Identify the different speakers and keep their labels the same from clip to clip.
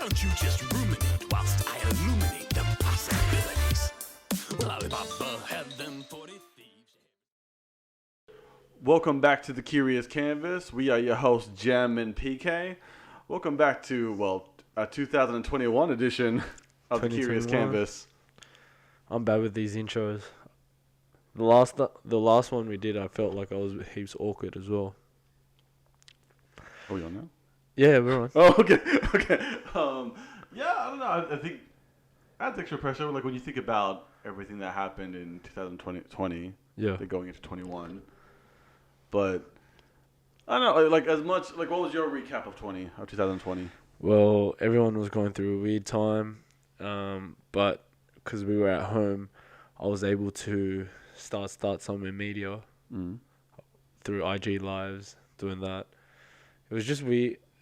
Speaker 1: don't you just ruminate whilst I illuminate the possibilities? Well, Alibaba had them 40 thieves.
Speaker 2: Welcome back to the Curious Canvas. We are your hosts, Jem and PK. Welcome back to, a 2021 edition of the Curious
Speaker 3: 2021.
Speaker 2: Canvas.
Speaker 3: I'm bad with these intros. The last one we did, I felt like I was heaps awkward as well.
Speaker 2: Are we on now?
Speaker 3: Yeah, we're on.
Speaker 2: Oh, okay. I don't know. I think adds extra pressure. Like when you think about everything that happened in 2020,
Speaker 3: Yeah.
Speaker 2: they're going into 21. But I don't know. Like as much. Like what was your recap of 2020?
Speaker 3: Well, everyone was going through a weird time, but because we were at home, I was able to start some in media through IG lives, doing that. It was just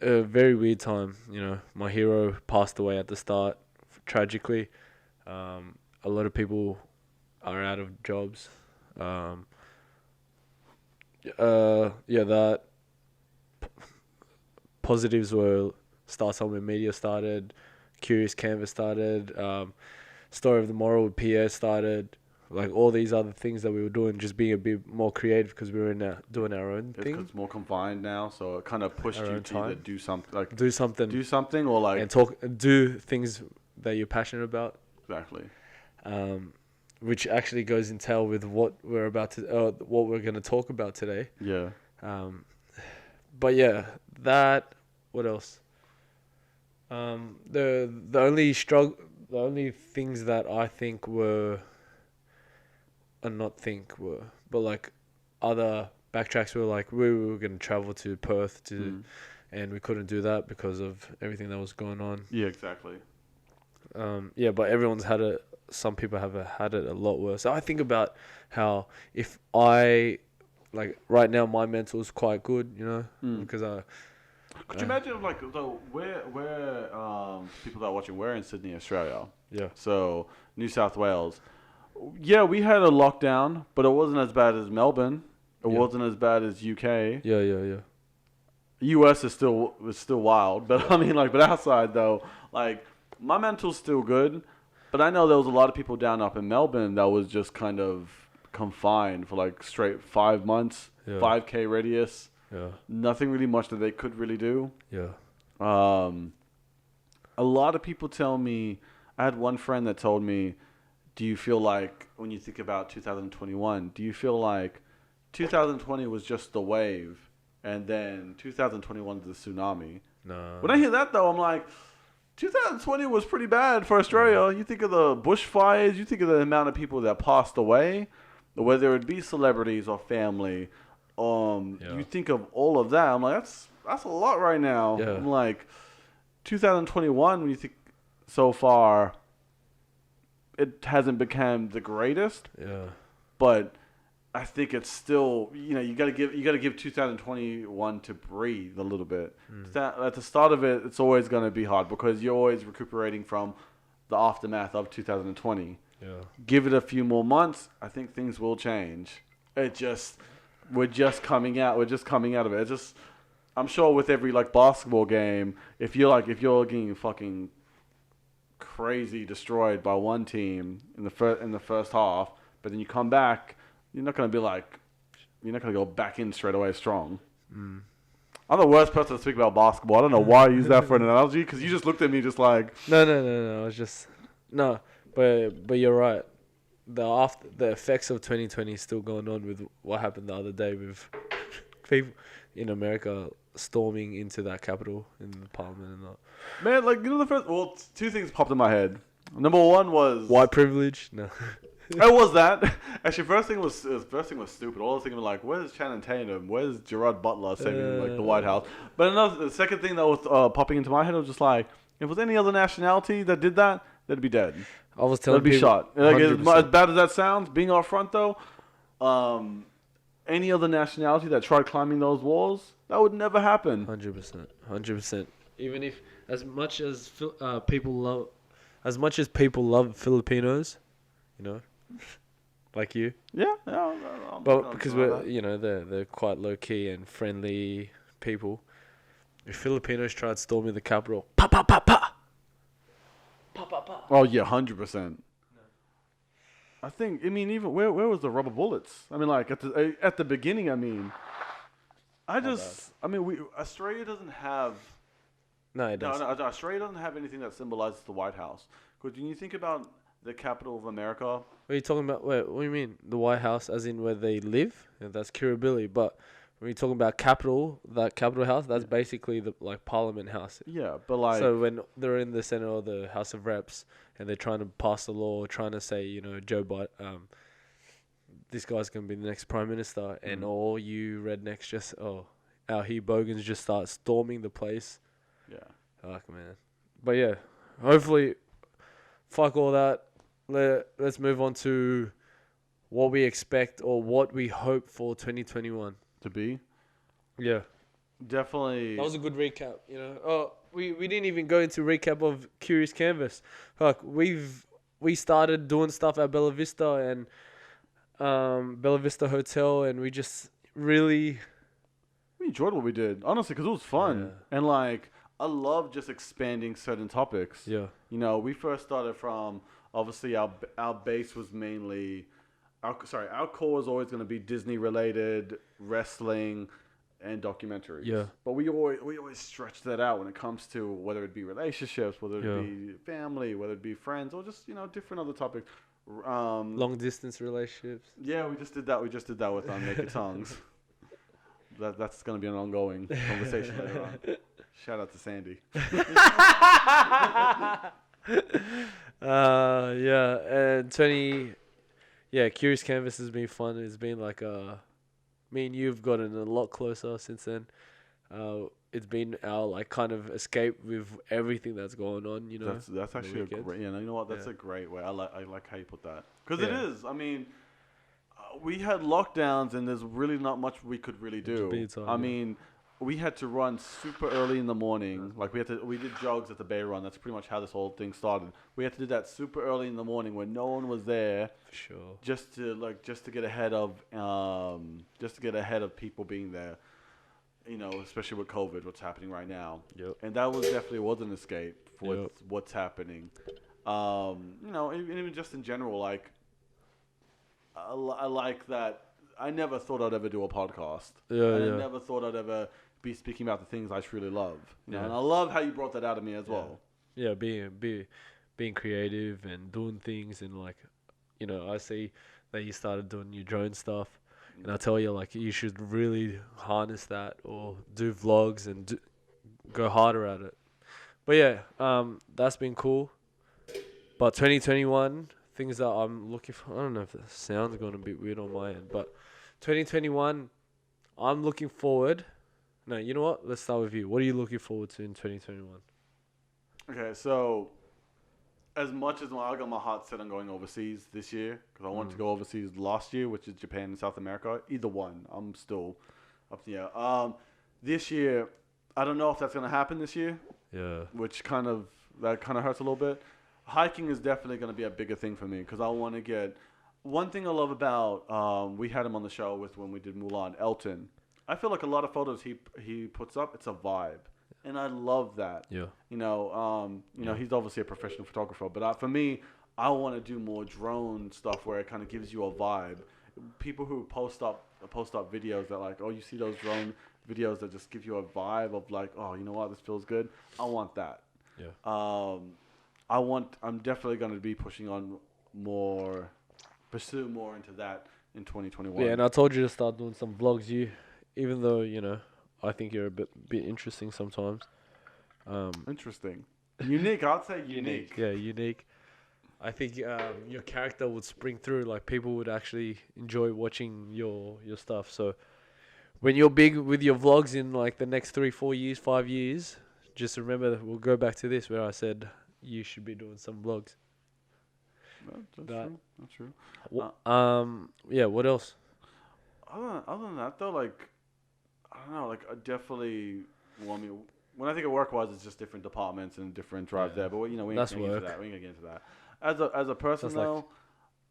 Speaker 3: a very weird time. You know, my hero passed away at the start, tragically. A lot of people are out of jobs. That positives were Start Somewhere Media started, Curious Canvas started, Story of the Moral with PS started, like all these other things that we were doing, just being a bit more creative because we were doing our own
Speaker 2: It's
Speaker 3: thing.
Speaker 2: 'cause it's more confined now, so it kind of pushed
Speaker 3: Our
Speaker 2: you
Speaker 3: own
Speaker 2: to either
Speaker 3: time.
Speaker 2: do something, like
Speaker 3: Do something
Speaker 2: or like
Speaker 3: and do things that you're passionate about.
Speaker 2: exactly.
Speaker 3: Which actually goes in tail with what we're going to talk about today.
Speaker 2: Yeah.
Speaker 3: But yeah, that. What else? The only things that I think were, but like other backtracks were like we were going to travel to Perth and we couldn't do that because of everything that was going on.
Speaker 2: Yeah, exactly.
Speaker 3: But everyone's had it. Some people have had it a lot worse. I think about how if I, like right now, my mental is quite good, you know, because
Speaker 2: Could you imagine if, like, so where people that are watching, we're in Sydney, Australia.
Speaker 3: Yeah.
Speaker 2: So New South Wales. Yeah, we had a lockdown, but it wasn't as bad as Melbourne. It wasn't as bad as UK.
Speaker 3: Yeah.
Speaker 2: US is still wild, but I mean, like, but outside though, like, my mental's still good, but I know there was a lot of people down up in Melbourne that was just kind of confined for like straight 5 months,
Speaker 3: Yeah.
Speaker 2: 5K radius,
Speaker 3: Yeah.
Speaker 2: nothing really much that they could really do.
Speaker 3: Yeah.
Speaker 2: A lot of people tell me, I had one friend that told me, do you feel like when you think about 2021, do you feel like 2020 was just the wave and then 2021 is the tsunami?
Speaker 3: No.
Speaker 2: When I hear that though, I'm like, 2020 was pretty bad for Australia. You think of the bushfires, you think of the amount of people that passed away, whether it be celebrities or family. You think of all of that. I'm like, that's a lot right now.
Speaker 3: Yeah.
Speaker 2: I'm like, 2021, when you think so far, it hasn't become the greatest,
Speaker 3: Yeah.
Speaker 2: but I think it's still, you gotta give 2021 to breathe a little bit. At the start of it, it's always gonna be hard because you're always recuperating from the aftermath of 2020.
Speaker 3: Yeah.
Speaker 2: Give it a few more months, I think things will change. We're just coming out of it. It's just, I'm sure with every like basketball game, if you're getting fucking crazy destroyed by one team in the first half, but then you come back, you're not gonna go back in straight away strong. I'm the worst person to speak about basketball. I don't know why I use that for an analogy because you just looked at me just like
Speaker 3: No. I was just but you're right. The effects of 2020 is still going on with what happened the other day with people in America storming into that Capitol in the Parliament and that.
Speaker 2: man, like two things popped in my head. Number one was
Speaker 3: White privilege. No.
Speaker 2: It was that. Actually, first thing was stupid. All I was thinking like, where's Channing Tatum? Where's Gerard Butler saving like the White House? But the second thing that was popping into my head was just like, if it was any other nationality that did that, they'd be dead.
Speaker 3: I was telling
Speaker 2: They'd be
Speaker 3: people,
Speaker 2: shot. Like, as
Speaker 3: 100%.
Speaker 2: bad as that sounds, being up front though, any other nationality that tried climbing those walls, that would never happen.
Speaker 3: 100%. Even if as much as people love Filipinos, you know, like you.
Speaker 2: Yeah.
Speaker 3: But because they're quite low key and friendly people. If Filipinos tried storming the Capitol, pa pa pa pa,
Speaker 2: Oh yeah, 100%. I think. I mean, even where was the rubber bullets? I mean, like at the beginning. I mean, I mean, Australia doesn't have.
Speaker 3: No, it
Speaker 2: No,
Speaker 3: does.
Speaker 2: no, Australia doesn't have anything that symbolizes the White House. Because when you think about the capital of America,
Speaker 3: What are you talking about? Wait, what do you mean? The White House, as in where they live? Yeah, that's Kirribilli. But when you're talking about capital, that Capitol House, that's basically the like Parliament House.
Speaker 2: yeah, but like,
Speaker 3: So when they're in the Senate or the House of Reps and they're trying to pass the law, trying to say, Joe Biden, this guy's gonna be the next prime minister, and all you rednecks just, our Hugh Bogans just start storming the place.
Speaker 2: yeah,
Speaker 3: Fuck, man. But yeah, hopefully, fuck all that. Let's move on to what we expect or what we hope for 2021.
Speaker 2: to be
Speaker 3: Yeah.
Speaker 2: definitely.
Speaker 3: That was a good recap, Oh, we didn't even go into recap of Curious Canvas. Fuck, we started doing stuff at Bella Vista and Bella Vista Hotel, and we just really
Speaker 2: We enjoyed what we did, honestly, because it was fun.
Speaker 3: Yeah.
Speaker 2: And like, I love just expanding certain topics.
Speaker 3: yeah
Speaker 2: We first started from obviously our base was mainly our core was always going to be Disney related, wrestling, and documentaries.
Speaker 3: Yeah.
Speaker 2: But we always stretch that out when it comes to whether it be relationships, whether it
Speaker 3: Yeah.
Speaker 2: be family, whether it be friends, or just different other topics.
Speaker 3: long distance relationships.
Speaker 2: Yeah, we just did that. We just did that with Naked Tongues. That's going to be an ongoing conversation later on. Shout out to Sandy.
Speaker 3: Yeah, and Curious Canvas has been fun. It's been like me and you've gotten a lot closer since then. It's been our like kind of escape with everything that's going on.
Speaker 2: That's actually a
Speaker 3: weekend.
Speaker 2: great. Yeah, you know what? That's
Speaker 3: Yeah.
Speaker 2: a great way. I like how you put that because
Speaker 3: Yeah.
Speaker 2: it is. I mean, we had lockdowns and there's really not much we could really do.
Speaker 3: Big time,
Speaker 2: I
Speaker 3: yeah.
Speaker 2: mean, we had to run super early in the morning. Like we did jogs at the Bay Run. That's pretty much how this whole thing started. We had to do that super early in the morning when no one was there,
Speaker 3: For sure.
Speaker 2: just to get ahead of people being there. Especially with COVID, what's happening right now.
Speaker 3: Yep.
Speaker 2: And that definitely was an escape for
Speaker 3: Yep.
Speaker 2: what's happening. Even just in general, like I like that. I never thought I'd ever do a podcast.
Speaker 3: Yeah,
Speaker 2: and
Speaker 3: yeah.
Speaker 2: I never thought I'd ever be speaking about the things I truly love.
Speaker 3: Yeah.
Speaker 2: And I love how you brought that out of me as well.
Speaker 3: Yeah, being creative and doing things, and like, I see that you started doing your drone stuff, and I tell you like you should really harness that or do vlogs and go harder at it. But yeah, that's been cool. But 2021, things that I'm looking for. I don't know if the sound's going a bit weird on my end, but 2021, I'm looking forward. No, you know what? Let's start with you. What are you looking forward to in 2021?
Speaker 2: Okay, so as much as I got my heart set on going overseas this year, because I wanted to go overseas last year, which is Japan and South America, either one, I'm still up in the air. This year, I don't know if that's going to happen this year,
Speaker 3: Yeah.
Speaker 2: which kind of hurts a little bit. Hiking is definitely going to be a bigger thing for me because I want to get. One thing I love about we had him on the show when we did Mulan, Elton. I feel like a lot of photos he puts up, it's a vibe, and I love that.
Speaker 3: Yeah.
Speaker 2: He's obviously a professional photographer, but for me, I want to do more drone stuff where it kind of gives you a vibe. People who post up videos that like, oh, you see those drone videos that just give you a vibe of like, oh, you know what, this feels good. I want that.
Speaker 3: Yeah.
Speaker 2: I'm definitely going to be pushing on pursue more into that in 2021.
Speaker 3: Yeah, and I told you to start doing some vlogs. Even though I think you're a bit interesting sometimes.
Speaker 2: Interesting, unique. I'd say unique.
Speaker 3: Yeah, unique. I think your character would spring through. Like people would actually enjoy watching your stuff. So when you're big with your vlogs in like the next 3, 4 years, 5 years, just remember that we'll go back to this where I said you should be doing some vlogs.
Speaker 2: That's true.
Speaker 3: Yeah. What else?
Speaker 2: Other than that, though, like I don't know, like I definitely want me. When I think of work-wise, it's just different departments and different drives there. But we ain't
Speaker 3: That's
Speaker 2: gonna get into
Speaker 3: work.
Speaker 2: that. We ain't gonna get into that. As a person
Speaker 3: That's like
Speaker 2: though,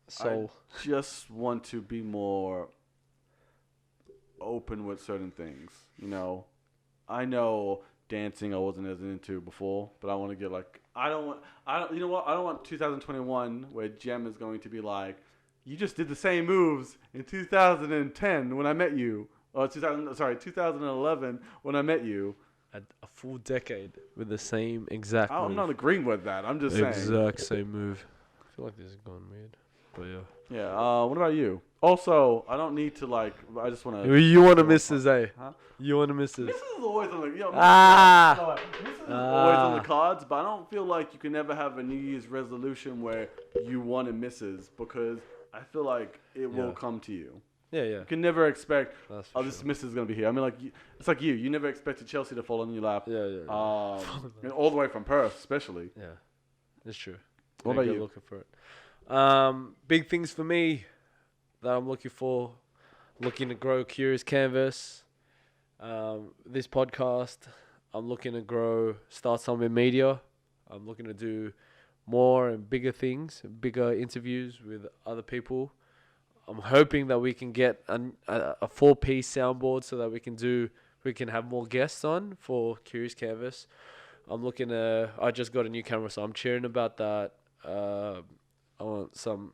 Speaker 3: So
Speaker 2: I just want to be more open with certain things. I know dancing I wasn't as into before, but I want to get I don't want. I don't. You know what? I don't want 2021 where Jem is going to be like, you just did the same moves in 2010 when I met you, or 2011 when I met you.
Speaker 3: A full decade with the same exact
Speaker 2: I'm
Speaker 3: move.
Speaker 2: not agreeing with that. I'm just saying.
Speaker 3: Exact same move. I feel like this is going weird. But yeah.
Speaker 2: Yeah. What about you? Also, I don't need to like. I just want to.
Speaker 3: You want to misses, eh?
Speaker 2: Huh?
Speaker 3: You want to misses.
Speaker 2: This is always on the. This is always on the cards, but I don't feel like you can never have a New Year's resolution where you want to misses because I feel like it will come to you.
Speaker 3: Yeah, yeah.
Speaker 2: You can never expect.
Speaker 3: That's for
Speaker 2: This
Speaker 3: sure.
Speaker 2: miss is gonna be here. I mean, like it's like you. You never expected Chelsea to fall on your lap.
Speaker 3: Yeah, yeah.
Speaker 2: And all the way from Perth, especially.
Speaker 3: Yeah, it's true.
Speaker 2: What
Speaker 3: Gotta
Speaker 2: about
Speaker 3: go
Speaker 2: you?
Speaker 3: Looking for it. Big things for me that I'm looking for. Looking to grow Curious Canvas. This podcast, I'm looking to grow, start some in media. I'm looking to do more and bigger things, bigger interviews with other people. I'm hoping that we can get a 4-piece soundboard so that we can have more guests on for Curious Canvas. I just got a new camera, so I'm cheering about that. I want some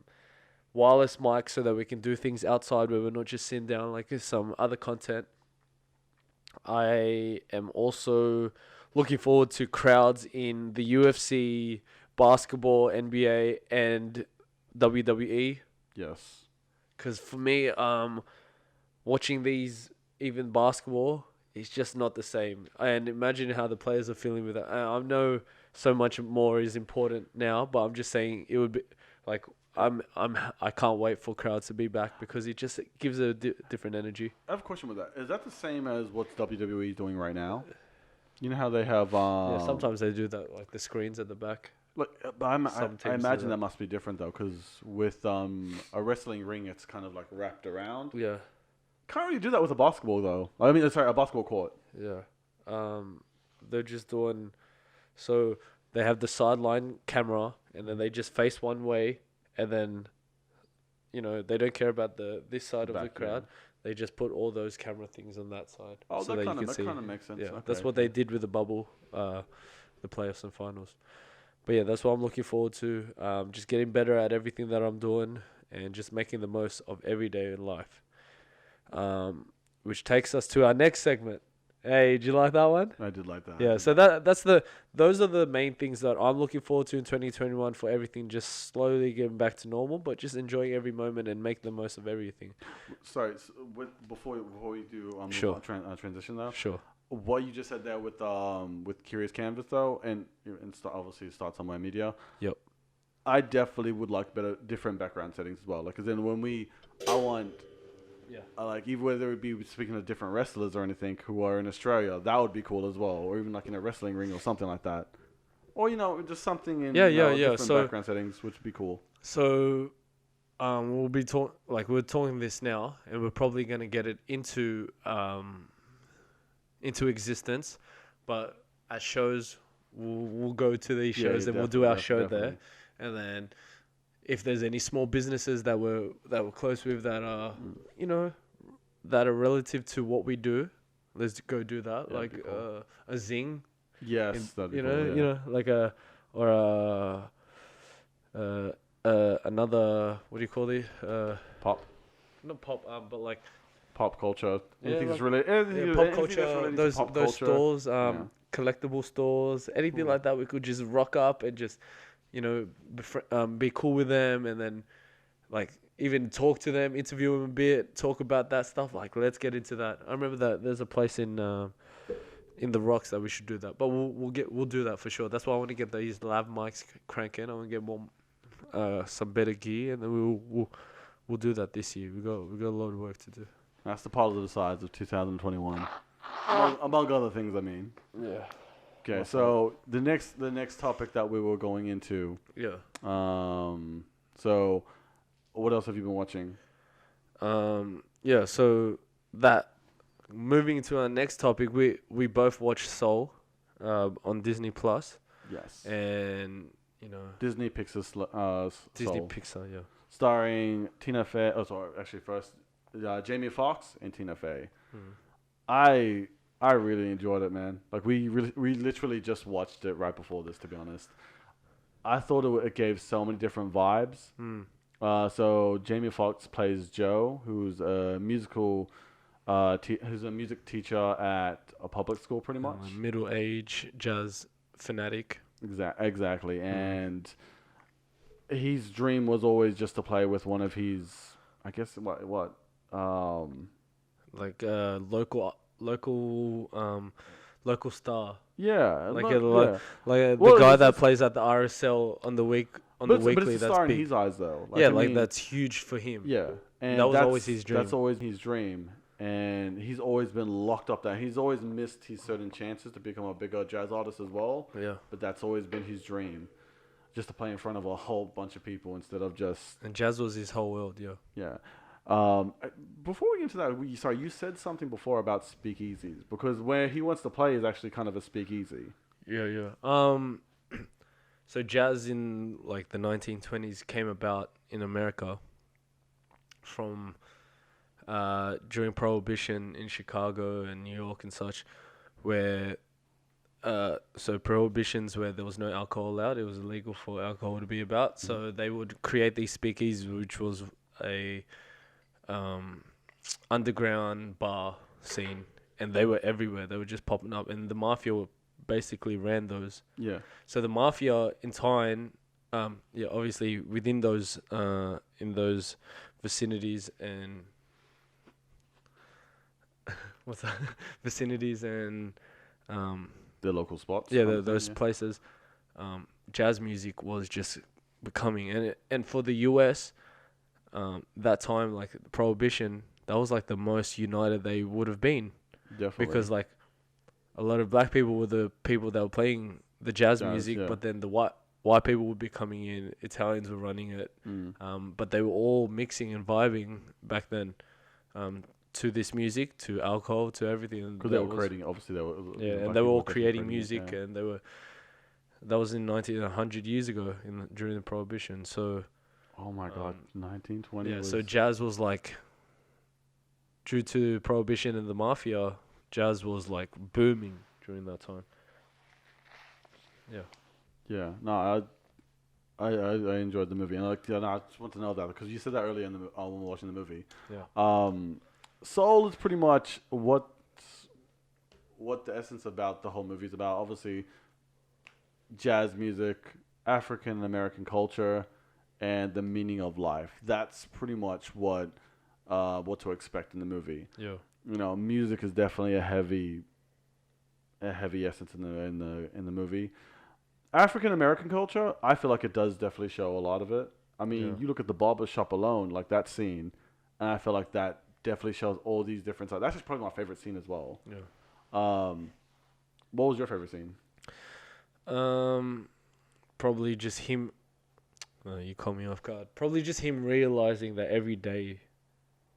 Speaker 3: wireless mics so that we can do things outside where we're not just sitting down like some other content. I am also looking forward to crowds in the UFC, basketball, NBA, and WWE.
Speaker 2: Yes.
Speaker 3: Because for me, watching these, even basketball, it's just not the same. And imagine how the players are feeling with it. I know so much more is important now, but I'm just saying it would be like I can't wait for crowds to be back because it just gives a different energy.
Speaker 2: I have a question with that. Is that the same as what WWE is doing right now? You know how they have.
Speaker 3: Yeah, sometimes they do that, like the screens at the back.
Speaker 2: Like, but
Speaker 3: Some teams do
Speaker 2: I imagine
Speaker 3: that.
Speaker 2: that must be different though, because with a wrestling ring, it's kind of like wrapped around.
Speaker 3: Yeah,
Speaker 2: Can't really do that with a basketball though. I mean, sorry, a basketball court.
Speaker 3: yeah. They're just doing, so they have the sideline camera, and then they just face one way, and then, they don't care about this side of the
Speaker 2: Back,
Speaker 3: crowd. They just put all those camera things on that side,
Speaker 2: Oh,
Speaker 3: so
Speaker 2: that
Speaker 3: you
Speaker 2: kind
Speaker 3: can
Speaker 2: of
Speaker 3: see.
Speaker 2: makes sense.
Speaker 3: Yeah,
Speaker 2: Okay,
Speaker 3: that's what they did with the bubble, the playoffs and finals. But yeah, that's what I'm looking forward to. Just getting better at everything that I'm doing and just making the most of every day in life. Which takes us to our next segment. Hey, did you like that one?
Speaker 2: I did like that.
Speaker 3: Yeah, so those are the main things that I'm looking forward to in 2021 for everything just slowly getting back to normal, but just enjoying every moment and make the most of everything.
Speaker 2: Sorry, before we do
Speaker 3: Sure.
Speaker 2: transition though.
Speaker 3: Sure.
Speaker 2: What you just said there with Curious Canvas though, and obviously start somewhere media.
Speaker 3: Yep.
Speaker 2: I definitely would like different background settings as well. Like, 'cause then I want.
Speaker 3: Yeah.
Speaker 2: Like, even whether it be speaking of different wrestlers or anything who are in Australia, that would be cool as well. Or even like in a wrestling ring or something like that. Or, just something in different
Speaker 3: So-
Speaker 2: background settings, which would be cool.
Speaker 3: So, we'll be we're talking this now, and we're probably gonna get it into existence. But at shows, we'll go to these
Speaker 2: Yeah,
Speaker 3: shows
Speaker 2: yeah,
Speaker 3: and we'll do our
Speaker 2: definitely,
Speaker 3: show there, and then if there's any small businesses that we're close with that are that are relative to what we do, let's go do that.
Speaker 2: Yeah,
Speaker 3: like
Speaker 2: that'd be cool.
Speaker 3: a Zing,
Speaker 2: Yes, that'd be
Speaker 3: you
Speaker 2: cool.
Speaker 3: know,
Speaker 2: Yeah.
Speaker 3: like another, what do you call these? Not pop, but like
Speaker 2: Pop culture.
Speaker 3: Yeah,
Speaker 2: Anything that's
Speaker 3: like-
Speaker 2: related.
Speaker 3: pop
Speaker 2: anything that's
Speaker 3: culture.
Speaker 2: related to
Speaker 3: Those
Speaker 2: pop
Speaker 3: those
Speaker 2: culture.
Speaker 3: stores,
Speaker 2: Yeah.
Speaker 3: collectible stores, anything
Speaker 2: Cool.
Speaker 3: like that. We could just rock up and just, be cool with them, and then like even talk to them, interview them a bit, talk about that stuff. Like, let's get into that. I remember that there's a place in the Rocks that we should do that, but we'll do that for sure. That's why I want to get these lav mics cranking. I want to get more some better gear, and then we'll do that this year. We got a lot of work to do.
Speaker 2: That's the positive sides of 2021. Among other things, I mean.
Speaker 3: Yeah.
Speaker 2: Okay, so the next topic that we were going into.
Speaker 3: Yeah.
Speaker 2: So what else have you been watching?
Speaker 3: Yeah. So that moving to our next topic, we both watched Soul, on Disney Plus,
Speaker 2: Yes.
Speaker 3: and
Speaker 2: Disney Pixar
Speaker 3: Disney
Speaker 2: Soul,
Speaker 3: Pixar. Yeah.
Speaker 2: starring Tina Fey. Oh, sorry. Actually, first Jamie Foxx and Tina Fey.
Speaker 3: Hmm.
Speaker 2: I really enjoyed it, man. Like we literally just watched it right before this, to be honest. I thought it gave so many different vibes. So Jamie Foxx plays Joe, who's a who's a music teacher at a public school, pretty much.
Speaker 3: Middle-age jazz fanatic.
Speaker 2: Exactly, and his dream was always just to play with one of his, I guess
Speaker 3: Like local star.
Speaker 2: yeah,
Speaker 3: Like
Speaker 2: yeah.
Speaker 3: the guy
Speaker 2: it's
Speaker 3: that
Speaker 2: just-
Speaker 3: plays at the RSL on the
Speaker 2: but
Speaker 3: the
Speaker 2: it's, but
Speaker 3: weekly.
Speaker 2: it's a
Speaker 3: That's
Speaker 2: star in
Speaker 3: big.
Speaker 2: his eyes, though.
Speaker 3: Yeah,
Speaker 2: I
Speaker 3: like
Speaker 2: mean,
Speaker 3: that's huge for him.
Speaker 2: yeah, and
Speaker 3: That was
Speaker 2: that's,
Speaker 3: always his dream.
Speaker 2: That's always his dream, and he's always been locked up there. He's always missed his certain chances to become a bigger jazz artist as well.
Speaker 3: Yeah.
Speaker 2: But that's always been his dream, just to play in front of a whole bunch of people instead of just
Speaker 3: And jazz was his whole world. Yeah.
Speaker 2: yeah. Before we get into that, sorry, you said something before about speakeasies, because where he wants to play is actually kind of a speakeasy.
Speaker 3: Yeah. So jazz in like the 1920s came about in America from during Prohibition in Chicago and New York and such, where so prohibitions where there was no alcohol allowed, it was illegal for alcohol to be about. So they would create these speakeasies, which was a underground bar scene, and they were everywhere. They were just popping up, and the mafia basically ran those.
Speaker 2: Yeah.
Speaker 3: So the mafia in time, obviously within those in those vicinities and what's that? Vicinities and
Speaker 2: The local spots.
Speaker 3: yeah,
Speaker 2: kind of thing,
Speaker 3: those
Speaker 2: yeah.
Speaker 3: places, jazz music was just becoming, and for the US, that time, like Prohibition, that was like the most united they would have been,
Speaker 2: Definitely.
Speaker 3: because like a lot of black people were the people that were playing the jazz music,
Speaker 2: yeah.
Speaker 3: but then the white people would be coming in, Italians were running it, but they were all mixing and vibing back then, to this music, to alcohol, to everything.
Speaker 2: Because they were creating, obviously, they were.
Speaker 3: Yeah,
Speaker 2: black
Speaker 3: and they were
Speaker 2: people
Speaker 3: all
Speaker 2: definitely
Speaker 3: creating
Speaker 2: it,
Speaker 3: music,
Speaker 2: yeah.
Speaker 3: and they were. That was in 100 years ago, during the Prohibition. So
Speaker 2: Oh my God, 1920.
Speaker 3: yeah,
Speaker 2: was,
Speaker 3: so jazz was like, due to Prohibition and the mafia, jazz was like booming during that time. Yeah.
Speaker 2: Yeah, no, I enjoyed the movie, and I just want to know that because you said that earlier in the when we were watching the movie.
Speaker 3: Yeah.
Speaker 2: Soul is pretty much what the essence about the whole movie is about. Obviously, jazz music, African American culture, and the meaning of life. That's pretty much what to expect in the movie.
Speaker 3: Yeah.
Speaker 2: You know, music is definitely a heavy essence in the movie. African American culture, I feel like it does definitely show a lot of it. I mean,
Speaker 3: Yeah.
Speaker 2: you look at the barber shop alone, like that scene, and I feel like that definitely shows all these different sides. That's just probably my favorite scene as well.
Speaker 3: Yeah.
Speaker 2: What was your favorite scene?
Speaker 3: Probably just him. You caught me off guard. Probably just him realizing that every day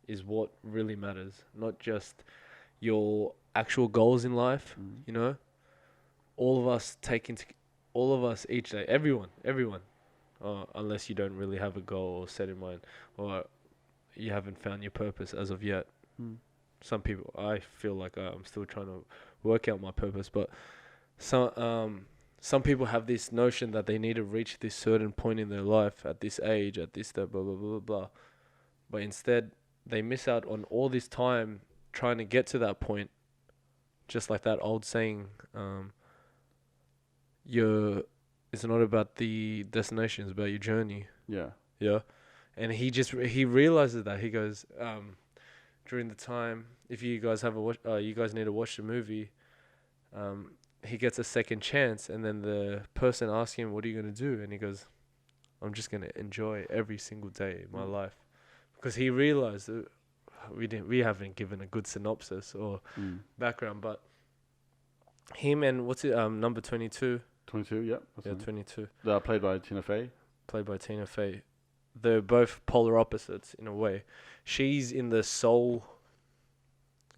Speaker 3: is what really matters, not just your actual goals in life. You know, all of us each day. Everyone. Unless you don't really have a goal or set in mind, or you haven't found your purpose as of yet. Some people, I feel like I'm still trying to work out my purpose, but some people have this notion that they need to reach this certain point in their life at this age, at this blah blah blah blah blah, but instead they miss out on all this time trying to get to that point. Just like that old saying, it's not about the destination, it's about your journey.
Speaker 2: Yeah.
Speaker 3: Yeah. And he realizes that. He goes, during the time, if you guys you guys need to watch the movie, he gets a second chance, and then the person asks him, what are you going to do? And he goes, I'm just going to enjoy every single day in my life. Because he realized that we haven't given a good synopsis or background, but him and number 22.
Speaker 2: 22, yeah.
Speaker 3: Yeah, 22.
Speaker 2: Played by Tina Fey.
Speaker 3: Played by Tina Fey. They're both polar opposites in a way. She's in the soul.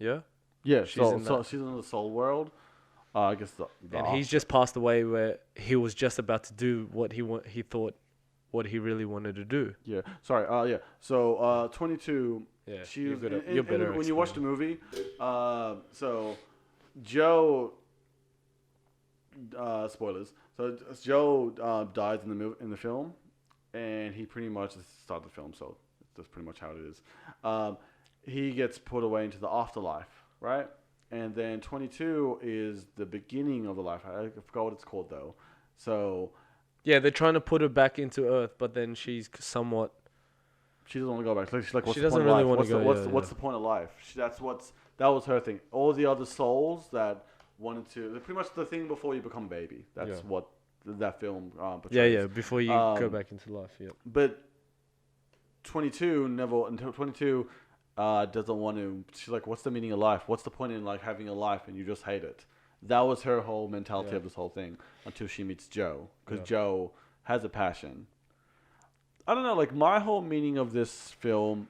Speaker 3: Yeah?
Speaker 2: Yeah,
Speaker 3: She's
Speaker 2: so
Speaker 3: in that.
Speaker 2: she's in the soul world. I guess
Speaker 3: And he's just passed away where he was just about to do what he thought what he really wanted to do.
Speaker 2: Yeah. Sorry. Yeah. So 22.
Speaker 3: Yeah.
Speaker 2: She
Speaker 3: you're
Speaker 2: was
Speaker 3: you're better
Speaker 2: when you watch the movie. So Joe spoilers. So Joe dies in the film, and he pretty much this is the start of the film, so that's pretty much how it is. He gets put away into the afterlife, right? And then 22 is the beginning of the life. I forgot what it's called though. So
Speaker 3: Yeah, they're trying to put her back into Earth, but then she's somewhat.
Speaker 2: she doesn't want to go back. She's like, what's
Speaker 3: She
Speaker 2: the
Speaker 3: doesn't
Speaker 2: point of
Speaker 3: really
Speaker 2: life?
Speaker 3: wanna
Speaker 2: What's the,
Speaker 3: go,
Speaker 2: what's,
Speaker 3: yeah,
Speaker 2: the, what's
Speaker 3: yeah.
Speaker 2: the point of life? That was her thing. All the other souls that wanted to, pretty much the thing before you become a baby. That's
Speaker 3: Yeah.
Speaker 2: what that film
Speaker 3: Yeah,
Speaker 2: portrays.
Speaker 3: yeah. Before you go
Speaker 2: Um,
Speaker 3: back into life, yeah.
Speaker 2: But 22 never until 22 doesn't want to. She's like, what's the meaning of life? What's the point in like having a life and you just hate it? That was her whole mentality
Speaker 3: Yeah.
Speaker 2: of this whole thing until she meets Joe, because
Speaker 3: Yeah.
Speaker 2: Joe has a passion. I don't know, like my whole meaning of this film,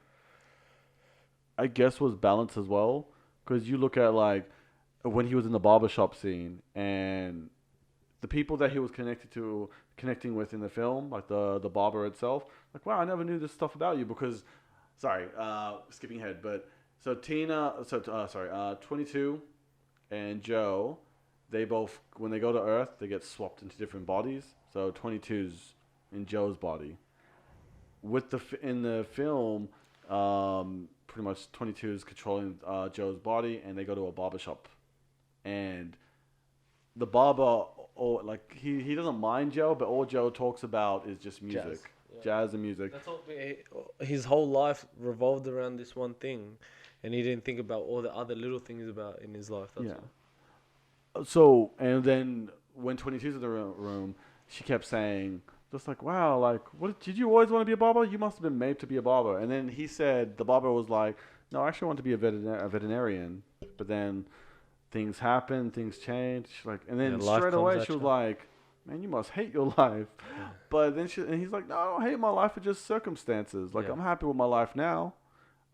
Speaker 2: I guess, was balance as well. Because you look at like when he was in the barbershop scene and the people that he was connecting with in the film, like the barber itself, like wow, I never knew this stuff about you because, sorry, skipping ahead, but so 22 and Joe, they both when they go to Earth, they get swapped into different bodies. So 22's in Joe's body. In the film, pretty much 22 is controlling Joe's body, and they go to a barbershop, and the barber, or like he doesn't mind Joe, but all Joe talks about is just music,
Speaker 3: Jazz, yeah.
Speaker 2: jazz and music.
Speaker 3: That's all. His whole life revolved around this one thing, and he didn't think about all the other little things about in his life. That's
Speaker 2: Yeah.
Speaker 3: all.
Speaker 2: So and then when 22's in the room, she kept saying just like, wow, like what did you always want to be a barber? You must have been made to be a barber. And then he said the barber was like, no, I actually want to be a veterinarian. But then things happen, things change. She's like, and then
Speaker 3: Yeah, life
Speaker 2: straight
Speaker 3: comes
Speaker 2: away
Speaker 3: at
Speaker 2: she was
Speaker 3: you.
Speaker 2: like, man, you must hate your life. But then he's like, no, I don't hate my life. It's just circumstances. Like
Speaker 3: Yeah.
Speaker 2: I'm happy with my life now.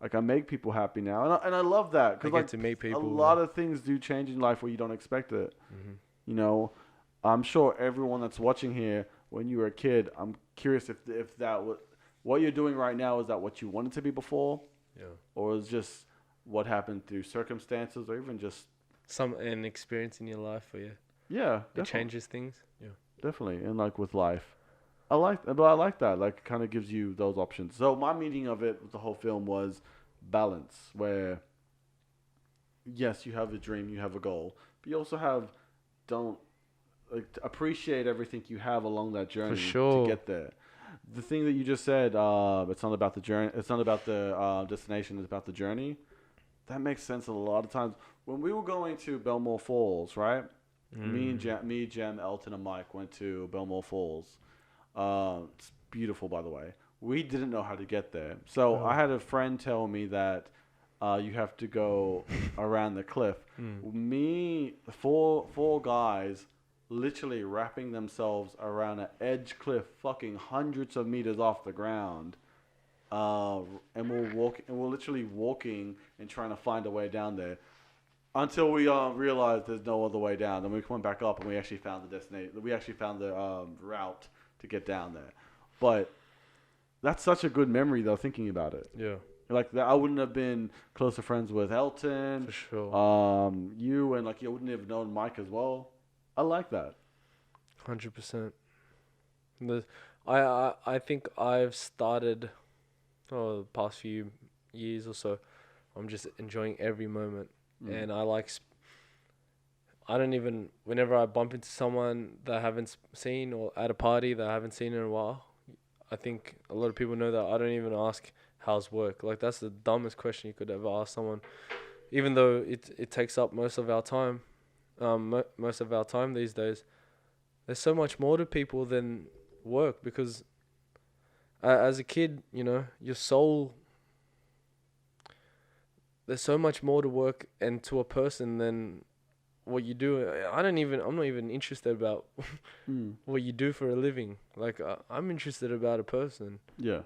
Speaker 2: Like I make people happy now, and I love that
Speaker 3: I
Speaker 2: because
Speaker 3: get
Speaker 2: like
Speaker 3: to meet people.
Speaker 2: a lot of things do change in life where you don't expect it.
Speaker 3: Mhm.
Speaker 2: You know, I'm sure everyone that's watching here, when you were a kid, I'm curious if that what you're doing right now, is that what you wanted to be before,
Speaker 3: Yeah.
Speaker 2: or is just what happened through circumstances, or even just
Speaker 3: An experience in your life for you.
Speaker 2: yeah,
Speaker 3: It
Speaker 2: definitely,
Speaker 3: changes things. Yeah.
Speaker 2: definitely, and like with life, I like that. Like, it kind of gives you those options. So my meaning of it, with the whole film, was balance, where yes, you have a dream, you have a goal, but you also have don't like to appreciate everything you have along that journey
Speaker 3: sure.
Speaker 2: to get there. The thing that you just said, it's not about the journey. It's not about the destination. It's about the journey. That makes sense a lot of times. When we were going to Belmore Falls, right? Me, Jem, Elton, and Mike went to Belmore Falls. It's beautiful, by the way. We didn't know how to get there, so I had a friend tell me that you have to go around the cliff. Me, four guys, literally wrapping themselves around an edge cliff, fucking hundreds of meters off the ground. And we're literally walking and trying to find a way down there until we realized there's no other way down. Then we went back up and we actually found the destination. We actually found the route to get down there. But that's such a good memory, though, thinking about it.
Speaker 3: Yeah.
Speaker 2: Like that, I wouldn't have been closer friends with Elton,
Speaker 3: For sure.
Speaker 2: you, and like you wouldn't have known Mike as well. I like that.
Speaker 3: 100%. I think I've started, the past few years or so, I'm just enjoying every moment, and I like. I don't even, whenever I bump into someone that I haven't seen, or at a party that I haven't seen in a while, I think a lot of people know that I don't even ask how's work. Like, that's the dumbest question you could ever ask someone, even though it takes up most of our time. Most of our time these days. There's so much more to people than work, because as a kid, your soul, there's so much more to work and to a person than what you do. I'm not even interested about what you do for a living. Like, I'm interested about a person.
Speaker 2: Yeah.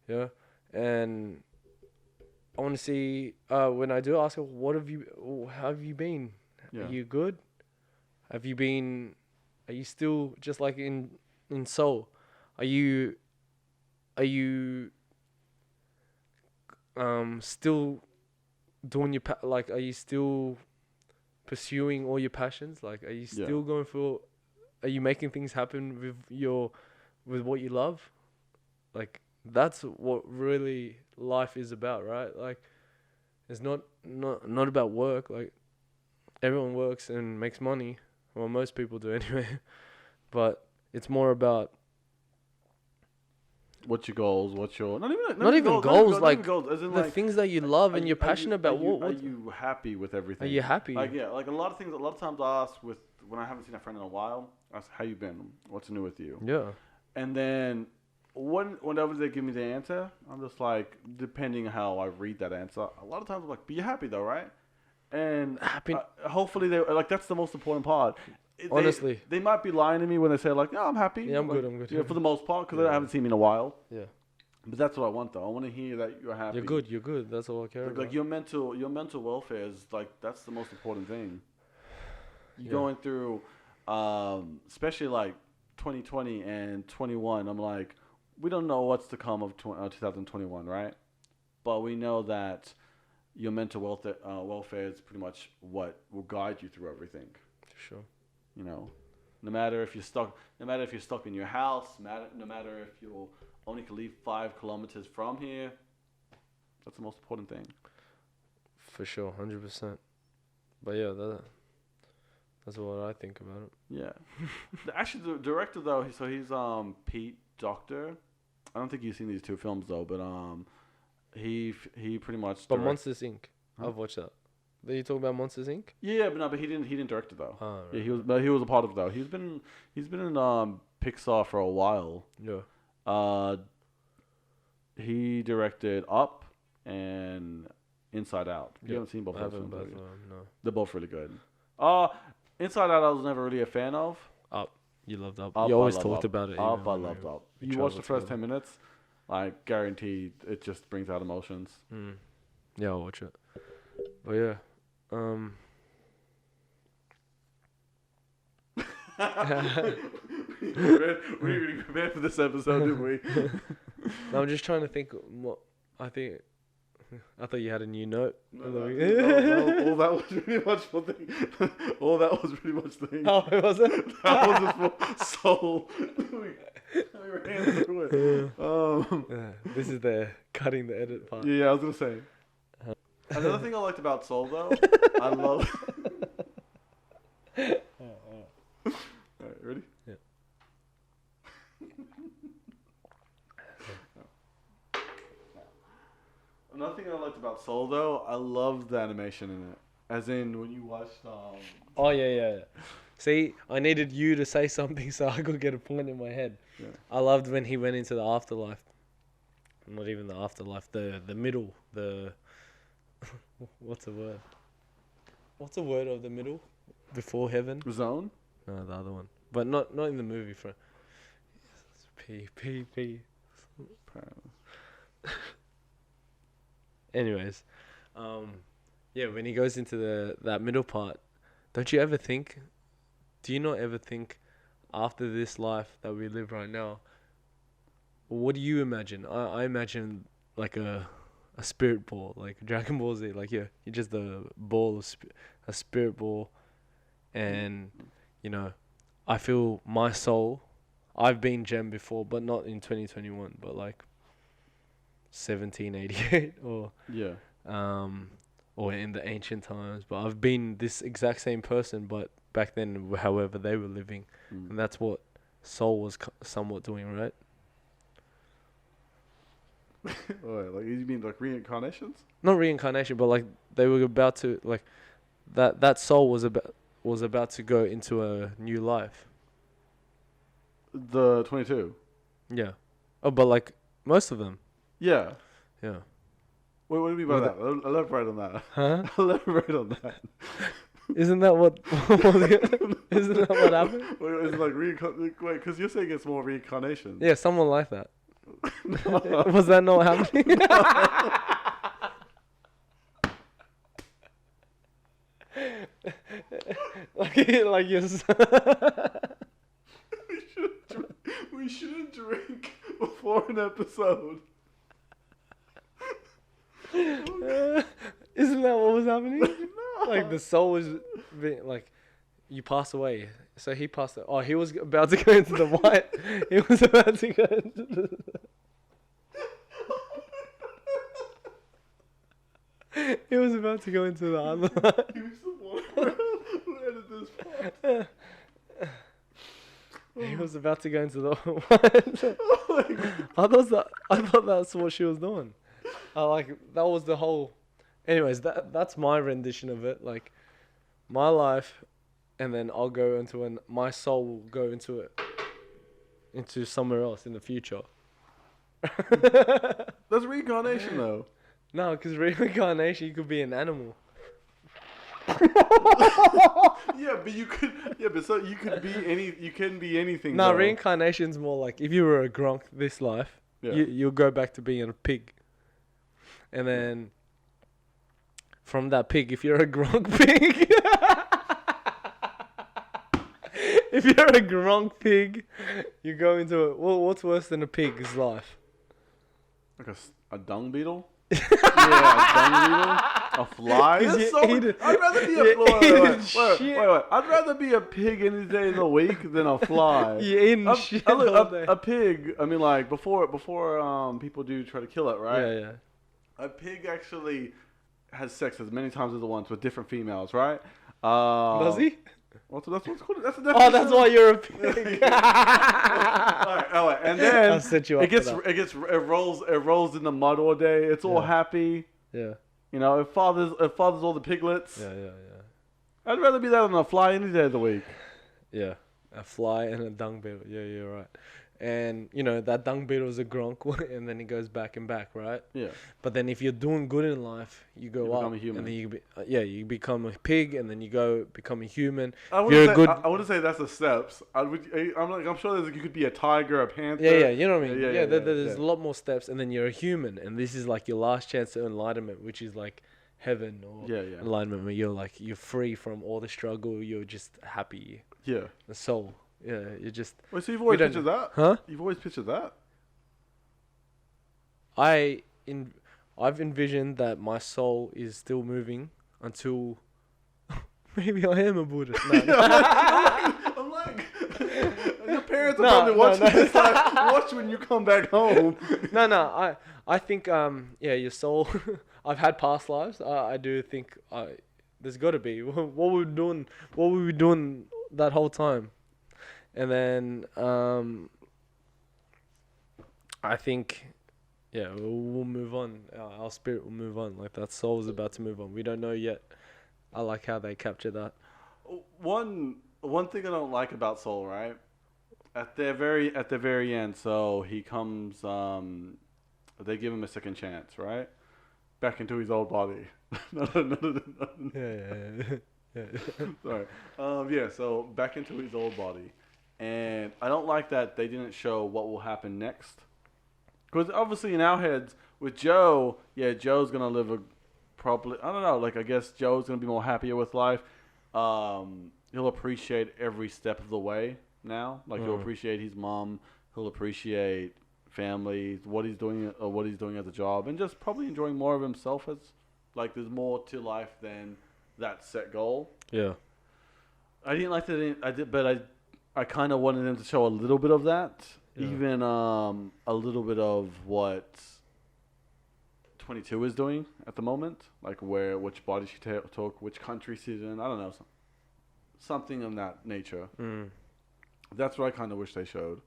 Speaker 3: Yeah. And I want to see, when I do ask her, how have you been?
Speaker 2: Yeah.
Speaker 3: Are you good? Are you still just like in Seoul? Are you still doing your, are you still pursuing all your passions? Like, are you
Speaker 2: Yeah.
Speaker 3: still going for? Are you making things happen with what you love? Like, that's what really life is about, right? Like, it's not about work. Like, everyone works and makes money. Well, most people do anyway. But it's more about
Speaker 2: What's your goals? What's your not even
Speaker 3: not even
Speaker 2: goals,
Speaker 3: goals,
Speaker 2: not
Speaker 3: like
Speaker 2: even goals, as in
Speaker 3: the
Speaker 2: like,
Speaker 3: things that you love and
Speaker 2: are
Speaker 3: you're
Speaker 2: you- are
Speaker 3: passionate
Speaker 2: you-
Speaker 3: about.
Speaker 2: Are you,
Speaker 3: What
Speaker 2: are you happy with everything?
Speaker 3: are you happy?
Speaker 2: Like like a lot of times I ask with when I haven't seen a friend in a while, I ask how you been, what's new with you,
Speaker 3: Yeah.
Speaker 2: and then whenever they give me the answer, I'm just like, depending how I read that answer, a lot of times I'm like, but you're happy though, right? And
Speaker 3: Happy-
Speaker 2: hopefully they like that's the most important part.
Speaker 3: Honestly.
Speaker 2: they might be lying to me when they say like, no, I'm happy.
Speaker 3: Yeah, I'm
Speaker 2: Like,
Speaker 3: good, I'm good.
Speaker 2: Yeah, for the most part, because
Speaker 3: Yeah.
Speaker 2: I haven't seen me in a while.
Speaker 3: Yeah.
Speaker 2: But that's what I want though. I want to hear that you're happy.
Speaker 3: You're good. You're good. That's all I care about.
Speaker 2: Like your mental welfare is like that's the most important thing. You're
Speaker 3: Yeah.
Speaker 2: going through, especially like 2020 and 21. I'm like, we don't know what's to come of 2021, right? But we know that your mental welfare is pretty much what will guide you through everything.
Speaker 3: For sure.
Speaker 2: You know, no matter if you're stuck in your house, no matter if you only can leave 5 kilometers from here. That's the most important thing.
Speaker 3: For sure, 100%. But yeah, that's what I think about it.
Speaker 2: Yeah. Actually, the director though, he's Pete Docter. I don't think you've seen these two films though, but he pretty much.
Speaker 3: But Monsters Inc.
Speaker 2: Huh?
Speaker 3: I've watched that. Are you talking about Monsters Inc?
Speaker 2: Yeah, but he didn't direct it though.
Speaker 3: Ah,
Speaker 2: Yeah,
Speaker 3: right.
Speaker 2: he was a part of it though. He's been in Pixar for a while.
Speaker 3: Yeah.
Speaker 2: He directed Up and Inside Out. You
Speaker 3: Yeah,
Speaker 2: haven't seen both
Speaker 3: I
Speaker 2: of those
Speaker 3: haven't,
Speaker 2: films,
Speaker 3: but
Speaker 2: have you?
Speaker 3: no.
Speaker 2: They're both really good. Inside Out I was never really a fan of.
Speaker 3: Up. You loved Up.
Speaker 2: Up,
Speaker 3: You
Speaker 2: I
Speaker 3: always
Speaker 2: love
Speaker 3: talked
Speaker 2: Up.
Speaker 3: about it.
Speaker 2: Up,
Speaker 3: even
Speaker 2: I
Speaker 3: when
Speaker 2: loved
Speaker 3: we-
Speaker 2: Up.
Speaker 3: we
Speaker 2: You watch the
Speaker 3: traveled
Speaker 2: first 10
Speaker 3: together.
Speaker 2: minutes, like guaranteed, it just brings out emotions.
Speaker 3: Mm. Yeah, I'll watch it. But yeah.
Speaker 2: We really prepared for this episode, didn't we?
Speaker 3: No, I'm just trying to think what I think. I thought you had a new note.
Speaker 2: No, all that was pretty much the thing. All that was pretty much the thing.
Speaker 3: Oh, was it?
Speaker 2: That was just for soul. We ran through it.
Speaker 3: This is the cutting the edit part.
Speaker 2: Yeah, I was gonna say. Another thing I liked about Soul though, I love. Alright, ready?
Speaker 3: Yeah.
Speaker 2: Another thing I liked about Soul though, I loved the animation in it. As in when you watched
Speaker 3: Oh yeah. See, I needed you to say something so I could get a point in my head.
Speaker 2: Yeah.
Speaker 3: I loved when he went into the afterlife. Not even the afterlife, the middle, the what's the word? What's the word of the middle? Before heaven?
Speaker 2: Zone.
Speaker 3: No, the other one. But not in the movie for P. Anyways, yeah, when he goes into that middle part, don't you ever think? Do you not ever think, after this life that we live right now, what do you imagine? I imagine like a spirit ball, like Dragon Ball Z, like you're just a ball of a spirit ball, and you know, I feel my soul. I've been Gem before, but not in 2021, but like 1788 or
Speaker 2: Yeah.
Speaker 3: or in the ancient times. But I've been this exact same person, but back then, however they were living, and that's what Soul was somewhat doing, right?
Speaker 2: Alright, like you mean like reincarnations?
Speaker 3: Not reincarnation, but like they were about to like that soul was about to go into a new life.
Speaker 2: The 22.
Speaker 3: Yeah. Oh, but like most of them.
Speaker 2: Yeah.
Speaker 3: Yeah.
Speaker 2: Wait, what do you mean by
Speaker 3: Well,
Speaker 2: that? Elaborate on that.
Speaker 3: Huh?
Speaker 2: Elaborate on that.
Speaker 3: Isn't that what? Isn't that what happened?
Speaker 2: Wait, is it like wait, because you're saying it's more reincarnation.
Speaker 3: Yeah, someone like that. Was that not happening? like you're.
Speaker 2: We shouldn't drink before an episode.
Speaker 3: Isn't that what was happening?
Speaker 2: No.
Speaker 3: Like the soul was like you pass away. So he passed. Oh, he was about to go into the white. He was about to go into the. He was about to go into the other line. He was about to go into the white. I thought that's what she was doing. That was the whole. Anyways, that's my rendition of it. Like my life, and then I'll go into my soul will go into somewhere else in the future.
Speaker 2: That's reincarnation, though.
Speaker 3: No, because reincarnation, you could be an animal.
Speaker 2: Yeah, but you could. Yeah, but so you could be any. You can be anything.
Speaker 3: No,
Speaker 2: though.
Speaker 3: reincarnation's more like if you were a gronk this life,
Speaker 2: Yeah.
Speaker 3: you'll go back to being a pig, and then from that pig, if you're a gronk pig, if you're a gronk pig, you go into it. Well, what's worse than a pig's life?
Speaker 2: Like a dung beetle. Yeah, a dung beetle. A fly.
Speaker 3: 'Cause
Speaker 2: That's
Speaker 3: you
Speaker 2: so
Speaker 3: eat it.
Speaker 2: I'd rather be a
Speaker 3: You
Speaker 2: wait. I'd rather be a pig any day of the week than a fly.
Speaker 3: You eating shit all day.
Speaker 2: A pig. I mean, like before people do try to kill it, right?
Speaker 3: Yeah, yeah.
Speaker 2: A pig actually has sex as many times as once with different females, right?
Speaker 3: Does he?
Speaker 2: That's what's called. That's the
Speaker 3: Oh, that's why you're a pig.
Speaker 2: all right, and then
Speaker 3: I'll set you up for that.
Speaker 2: it rolls in the mud all day. It's all
Speaker 3: Yeah.
Speaker 2: happy.
Speaker 3: Yeah,
Speaker 2: You know, it fathers all the piglets.
Speaker 3: yeah.
Speaker 2: I'd rather be that than a fly any day of the week.
Speaker 3: Yeah, a fly and a dung beetle. Yeah, you're right. And you know that dung beetle is a gronk, and then it goes back and back, right?
Speaker 2: Yeah.
Speaker 3: But then if you're doing good in life, you go
Speaker 2: You
Speaker 3: up,
Speaker 2: become a human.
Speaker 3: and then you become a pig, and then you go become a human.
Speaker 2: I
Speaker 3: You're a good.
Speaker 2: wouldn't say that's the steps. I'm sure you could be a tiger, a panther.
Speaker 3: Yeah, you know what I mean.
Speaker 2: Yeah,
Speaker 3: There's
Speaker 2: yeah.
Speaker 3: a lot more steps, and then you're a human, and this is like your last chance to enlightenment, which is like heaven or
Speaker 2: Yeah.
Speaker 3: enlightenment, where you're free from all the struggle. You're just happy,
Speaker 2: Yeah.
Speaker 3: the soul. Yeah, you're just.
Speaker 2: Wait, so you've always
Speaker 3: don't-
Speaker 2: pictured that?
Speaker 3: Huh?
Speaker 2: You've always pictured that?
Speaker 3: I've envisioned that my soul is still moving until maybe I am a Buddhist. No,
Speaker 2: I'm like, your parents are
Speaker 3: No,
Speaker 2: probably
Speaker 3: no,
Speaker 2: watching
Speaker 3: no.
Speaker 2: this. Like, watch when you come back home.
Speaker 3: no. I think your soul. I've had past lives. I do think there's got to be what were we doing that whole time, and then I think. Yeah, we'll move on. Our spirit will move on. Like that soul is about to move on. We don't know yet. I like how they capture that.
Speaker 2: One thing I don't like about Soul, right? At the very end, so he comes. They give him a second chance, right? Back into his old body. No.
Speaker 3: Yeah.
Speaker 2: Sorry. Yeah. So back into his old body, and I don't like that they didn't show what will happen next. Because obviously in our heads with Joe, yeah, Joe's gonna live probably. I don't know. Like I guess Joe's gonna be more happier with life. He'll appreciate every step of the way now. Like he'll appreciate his mom. He'll appreciate family, what he's doing as a job, and just probably enjoying more of himself. As like there's more to life than that set goal.
Speaker 3: Yeah.
Speaker 2: I didn't like that. But I kind of wanted them to show a little bit of that.
Speaker 3: Yeah.
Speaker 2: Even a little bit of what 22 is doing at the moment, like which body she took, which country she's in. I don't know, something of that nature. That's what I kind of wish they showed.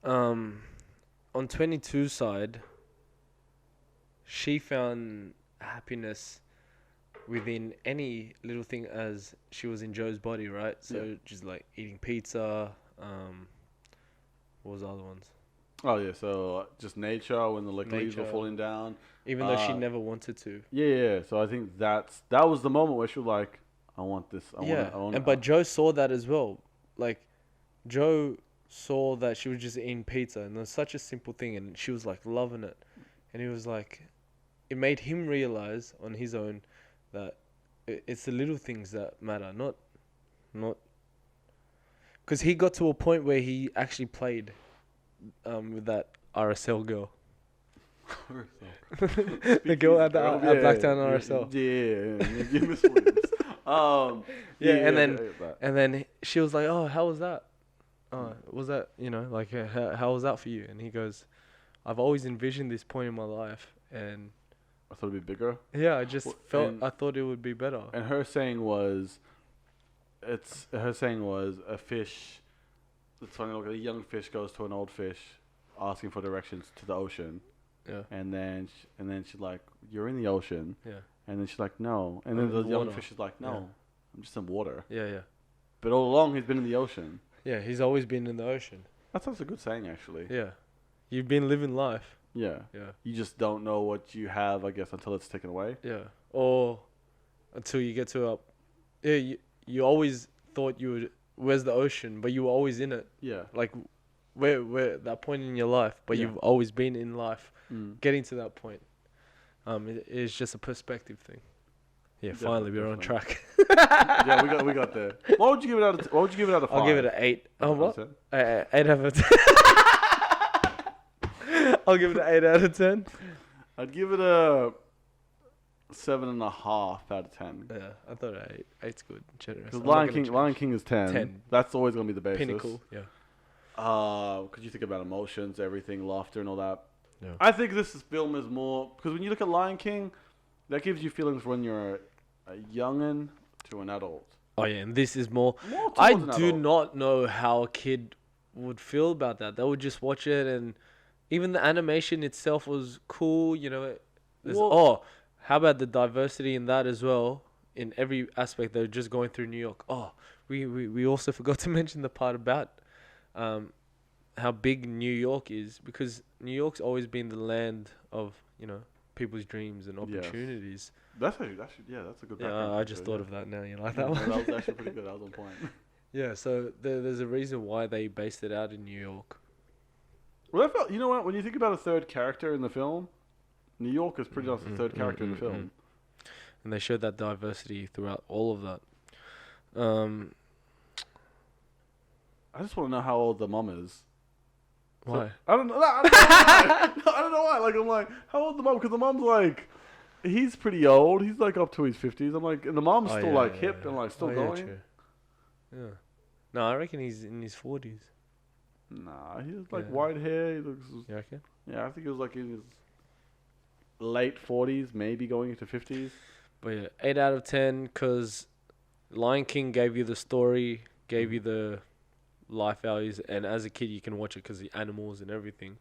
Speaker 3: On 22's side, she found happiness within any little thing as she was in Joe's body, right? So
Speaker 2: Yeah.
Speaker 3: just like eating pizza. What was the other ones?
Speaker 2: Oh yeah, so just nature when the leaves were
Speaker 3: Nature.
Speaker 2: falling down.
Speaker 3: Even though she never wanted to.
Speaker 2: Yeah. So I think that was the moment where she was like, I want this.
Speaker 3: But Joe saw that as well. Like, Joe saw that she was just eating pizza, and it was such a simple thing, and she was like loving it, and he was like, it made him realize on his own that it's the little things that matter, not, because he got to a point where he actually played with that RSL girl. The girl at the at Blacktown RSL.
Speaker 2: Yeah, you Miss Williams.
Speaker 3: And then she was like, "Oh, how was that? Was that like how was that for you?" And he goes, "I've always envisioned this point in my life, and
Speaker 2: I thought it'd be bigger.
Speaker 3: yeah, I thought it would be better."
Speaker 2: And her saying was, a fish. It's funny. Look, a young fish goes to an old fish, asking for directions to the ocean.
Speaker 3: Yeah.
Speaker 2: And then she's like, "You're in the ocean."
Speaker 3: Yeah.
Speaker 2: And then she's like, "No." And then
Speaker 3: I'm
Speaker 2: the
Speaker 3: in
Speaker 2: young
Speaker 3: water.
Speaker 2: fish is like, "No,
Speaker 3: Yeah.
Speaker 2: I'm just in water."
Speaker 3: Yeah.
Speaker 2: But all along, he's been in the ocean.
Speaker 3: Yeah. He's always been in the ocean.
Speaker 2: That's a good saying, actually.
Speaker 3: Yeah. You've been living life.
Speaker 2: Yeah.
Speaker 3: Yeah.
Speaker 2: You just don't know what you have, I guess, until it's taken away.
Speaker 3: Yeah. Or until you get to you always thought you would. Where's the ocean? But you were always in it.
Speaker 2: Yeah.
Speaker 3: Like, where that point in your life, but
Speaker 2: Yeah.
Speaker 3: you've always been in life.
Speaker 2: Mm.
Speaker 3: Getting to that point, it's just a perspective thing. Yeah, finally we're on track.
Speaker 2: Yeah, we got there. What would you give it out of? What would you give it out of 5?
Speaker 3: I'll give it an 8. Oh, what?
Speaker 2: 10?
Speaker 3: 8 out of 10. I'll give it an 8 out of 10.
Speaker 2: I'd give it a 7.5 out of 10.
Speaker 3: Yeah, I thought an 8. 8's good. Generous.
Speaker 2: Because
Speaker 3: I'm not
Speaker 2: Lion
Speaker 3: gonna
Speaker 2: King, Lion King is 10.
Speaker 3: 10.
Speaker 2: That's always gonna be the basis.
Speaker 3: Pinnacle. Yeah.
Speaker 2: Could you think about emotions, everything, laughter, and all that?
Speaker 3: Yeah.
Speaker 2: I think film is more because when you look at Lion King, that gives you feelings when you're a youngin to an adult.
Speaker 3: Oh yeah, and this is more.
Speaker 2: More
Speaker 3: I
Speaker 2: towards an
Speaker 3: do
Speaker 2: adult.
Speaker 3: not know how a kid would feel about that. They would just watch it, and even the animation itself was cool. How about the diversity in that as well? In every aspect, they're just going through New York. Oh, we also forgot to mention the part about how big New York is, because New York's always been the land of people's dreams and
Speaker 2: Yes.
Speaker 3: opportunities.
Speaker 2: That's a good.
Speaker 3: Yeah,
Speaker 2: background
Speaker 3: I just
Speaker 2: picture,
Speaker 3: thought
Speaker 2: yeah.
Speaker 3: of that now. You like
Speaker 2: Yeah,
Speaker 3: that one?
Speaker 2: that was actually pretty good. That was on point.
Speaker 3: Yeah, so there's a reason why they based it out in New York.
Speaker 2: Well, I felt, you know what? When you think about a third character in the film, New York is pretty much the third character in the film.
Speaker 3: And they showed that diversity throughout all of that.
Speaker 2: I just want to know how old the mom is.
Speaker 3: Why?
Speaker 2: I don't know. I don't know why. Like, I'm like, how old the mom? Because the mom's like, he's pretty old. He's like up to his 50s. I'm like, and the mom's still like hip and like still going.
Speaker 3: True. Yeah. No, I reckon he's in his 40s.
Speaker 2: Nah, he has like
Speaker 3: Yeah.
Speaker 2: white hair. He looks.
Speaker 3: You reckon?
Speaker 2: Yeah, I think he was like in his late 40s, maybe going into 50s.
Speaker 3: But yeah, 8 out of 10, because Lion King gave you the story, gave you the life values, and as a kid you can watch it because the animals and everything.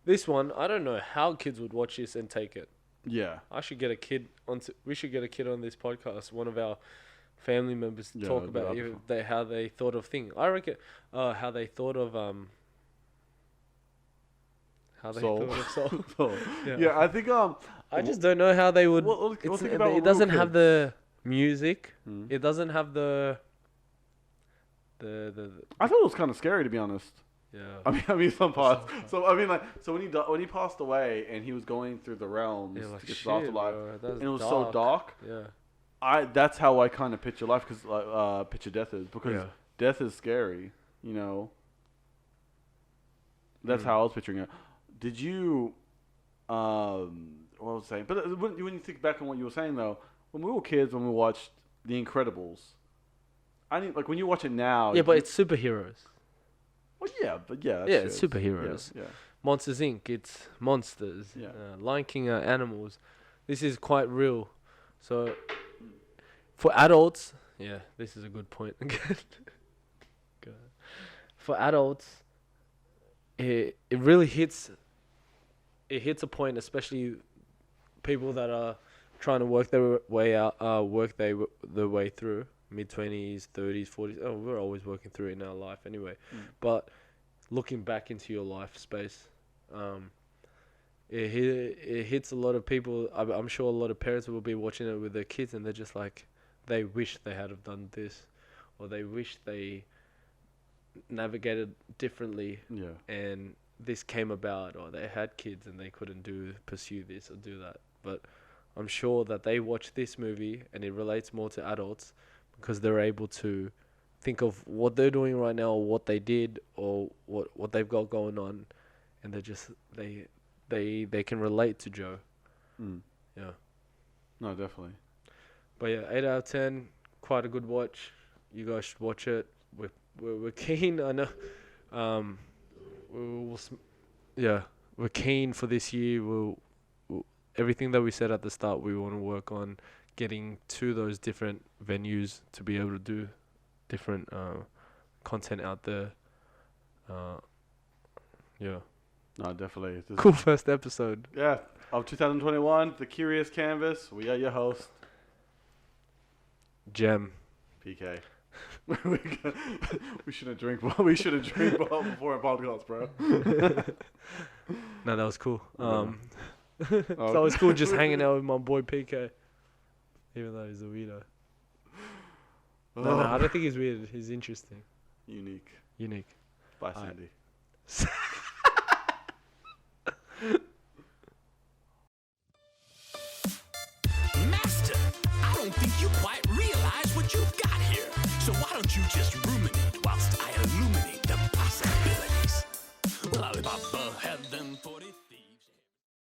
Speaker 3: This one, I don't know how kids would watch this and take it.
Speaker 2: Yeah.
Speaker 3: We should get a kid on this podcast. One of our family members to
Speaker 2: Yeah,
Speaker 3: talk
Speaker 2: that'd be
Speaker 3: about
Speaker 2: wonderful.
Speaker 3: how they thought of things. I reckon how they thought of
Speaker 2: Soul.
Speaker 3: Soul.
Speaker 2: So,
Speaker 3: Yeah.
Speaker 2: yeah, I think
Speaker 3: I just don't know how they would.
Speaker 2: We'll think about
Speaker 3: it
Speaker 2: when
Speaker 3: doesn't
Speaker 2: we were
Speaker 3: have the music.
Speaker 2: Hmm.
Speaker 3: It doesn't have the
Speaker 2: I thought it was kind of scary, to be honest.
Speaker 3: yeah.
Speaker 2: I mean some parts. So I mean, like, so when he passed away and he was going through the realms
Speaker 3: Yeah, like
Speaker 2: to get to
Speaker 3: shit,
Speaker 2: the afterlife,
Speaker 3: bro, that's
Speaker 2: and it was so dark.
Speaker 3: Yeah.
Speaker 2: That's how I kind of picture life, because picture death is, because
Speaker 3: Yeah.
Speaker 2: death is scary. You know. That's
Speaker 3: Mm.
Speaker 2: how I was picturing it. Did you? What was I saying? But when you think back on what you were saying though, when we were kids, when we watched The Incredibles, I mean, like when you watch it now.
Speaker 3: Yeah, but it's superheroes.
Speaker 2: Well, yeah, but yeah. That's
Speaker 3: Yeah,
Speaker 2: true.
Speaker 3: it's superheroes.
Speaker 2: Yeah.
Speaker 3: Monsters Inc. It's monsters.
Speaker 2: Yeah.
Speaker 3: Lion King are animals. This is quite real. So for adults, yeah, this is a good point. Good. For adults, it really hits. It hits a point, especially people that are trying to work their way out, their way through mid-20s, 30s, 40s. Oh, we're always working through it in our life anyway. But looking back into your life space, it hits a lot of people. I'm sure a lot of parents will be watching it with their kids, and they're just like, they wish they had have done this, or they wish they navigated differently,
Speaker 2: Yeah.
Speaker 3: and this came about, or they had kids and they couldn't pursue this or do that. But I'm sure that they watch this movie and it relates more to adults because they're able to think of what they're doing right now, or what they did, or what they've got going on, and they they can relate to Joe.
Speaker 2: Mm.
Speaker 3: Yeah.
Speaker 2: No, definitely.
Speaker 3: But yeah, 8 out of 10, quite a good watch. You guys should watch it. We're keen. I know. We're keen for this year. We'll everything that we said at the start, we want to work on getting to those different venues to be able to do different content out there. Yeah.
Speaker 2: No, definitely. This-
Speaker 3: Cool first episode.
Speaker 2: Yeah, of 2021, The Curious Canvas. We are your host,
Speaker 3: Gem.
Speaker 2: PK. we shouldn't drink. We shouldn't drink before a podcast, bro.
Speaker 3: No, that was cool.
Speaker 2: Oh.
Speaker 3: That was cool just hanging out with my boy PK. Even though he's a weirdo. No, I don't think he's weird. He's interesting.
Speaker 2: Unique. Bye,
Speaker 3: Alright.
Speaker 2: Sandy.
Speaker 1: Master, I don't think you quite realize what you've got here. So why don't you just ruminate whilst I illuminate the possibilities? Well, Alibaba had